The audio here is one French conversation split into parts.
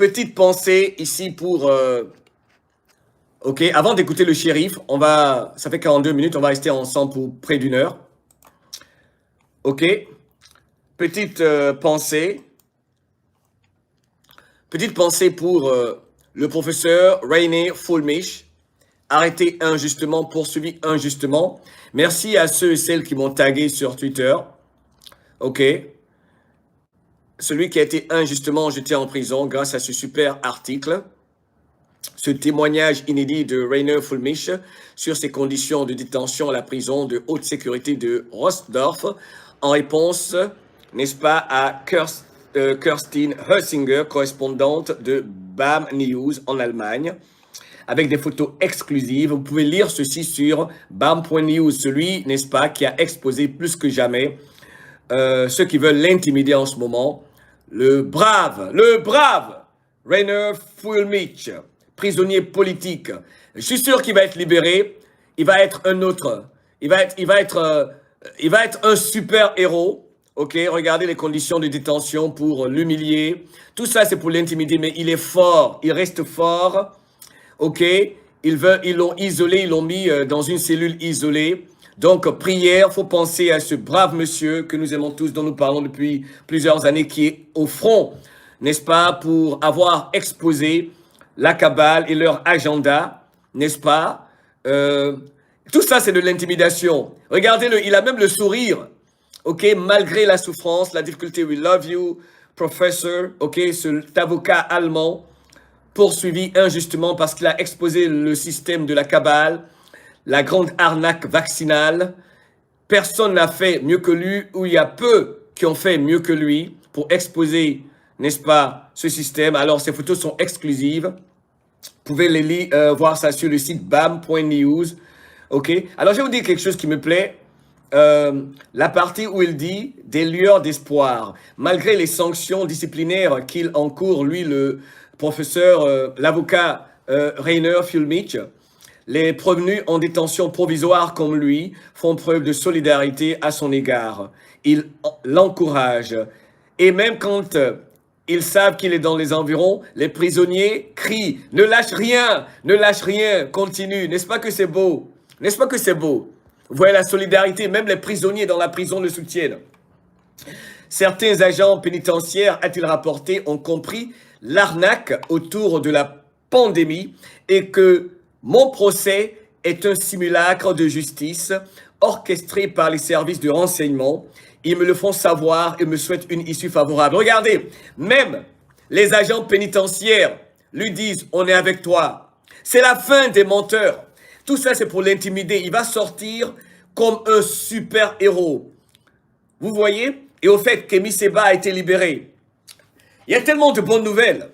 petite pensée ici pour... ok, avant d'écouter le shérif, ça fait 42 minutes, on va rester ensemble pour près d'une heure. Ok, petite pensée. Petite pensée pour le professeur René Fulmich, arrêté injustement, poursuivi injustement. Merci à ceux et celles qui m'ont tagué sur Twitter. Ok. Celui qui a été injustement jeté en prison grâce à ce super article. Ce témoignage inédit de René Fulmich sur ses conditions de détention à la prison de haute sécurité de Rosdorf, en réponse, n'est-ce pas, à Kerstin Hössinger, correspondante de BAM News en Allemagne, avec des photos exclusives. Vous pouvez lire ceci sur BAM.news, celui, n'est-ce pas, qui a exposé plus que jamais ceux qui veulent l'intimider en ce moment. Le brave René Fulmich, prisonnier politique. Je suis sûr qu'il va être libéré. Il va être un autre. Il va être un super héros. Ok, regardez les conditions de détention pour l'humilier. Tout ça, c'est pour l'intimider, mais il est fort. Il reste fort. Ok, ils l'ont isolé, ils l'ont mis dans une cellule isolée. Donc, prière, faut penser à ce brave monsieur que nous aimons tous, dont nous parlons depuis plusieurs années, qui est au front, n'est-ce pas, pour avoir exposé la cabale et leur agenda, n'est-ce pas? Tout ça, c'est de l'intimidation. Regardez-le, il a même le sourire. Ok, malgré la souffrance, la difficulté, we love you, professor. Ok, cet avocat allemand poursuivi injustement parce qu'il a exposé le système de la cabale, la grande arnaque vaccinale. Personne n'a fait mieux que lui, ou il y a peu qui ont fait mieux que lui pour exposer, n'est-ce pas, ce système. Alors, ces photos sont exclusives. Vous pouvez voir ça sur le site bam.news. Ok. Alors, je vais vous dire quelque chose qui me plaît. La partie où il dit des lueurs d'espoir. Malgré les sanctions disciplinaires qu'il encourt, lui, le professeur, l'avocat René Fulmich, les prévenus en détention provisoire comme lui font preuve de solidarité à son égard. Ils l'encouragent. Et même quand ils savent qu'il est dans les environs, les prisonniers crient « Ne lâche rien, continue ». N'est-ce pas que c'est beau? N'est-ce pas que c'est beau? Vous voyez la solidarité, même les prisonniers dans la prison le soutiennent. Certains agents pénitentiaires, a-t-il rapporté, ont compris l'arnaque autour de la pandémie et que mon procès est un simulacre de justice orchestré par les services de renseignement. Ils me le font savoir et me souhaitent une issue favorable. Regardez, même les agents pénitentiaires lui disent « On est avec toi ». C'est la fin des menteurs. Tout ça, c'est pour l'intimider. Il va sortir comme un super héros. Vous voyez? Et au fait, Kémy Séba a été libéré. Il y a tellement de bonnes nouvelles.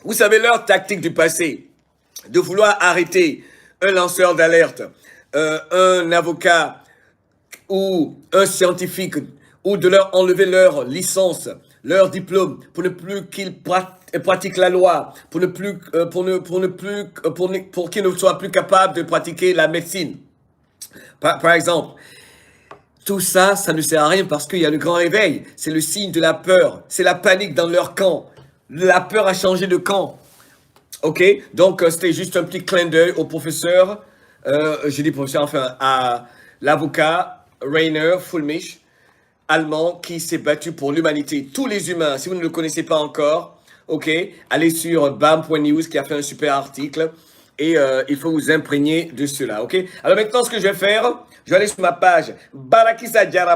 Vous savez leur tactique du passé, de vouloir arrêter un lanceur d'alerte, un avocat ou un scientifique, ou de leur enlever leur licence, leur diplôme, pour ne plus qu'ils pratiquent la loi, pour qu'ils ne soient plus capables de pratiquer la médecine. Par exemple, tout ça, ça ne sert à rien parce qu'il y a le grand réveil. C'est le signe de la peur. C'est la panique dans leur camp. La peur a changé de camp. Ok? Donc, c'était juste un petit clin d'œil au professeur, je dis professeur, enfin, à l'avocat René Fulmich, allemand, qui s'est battu pour l'humanité. Tous les humains, si vous ne le connaissez pas encore, ok? Allez sur bam.news qui a fait un super article et il faut vous imprégner de cela, ok? Alors maintenant, ce que je vais faire, je vais aller sur ma page Barakisa Diarra.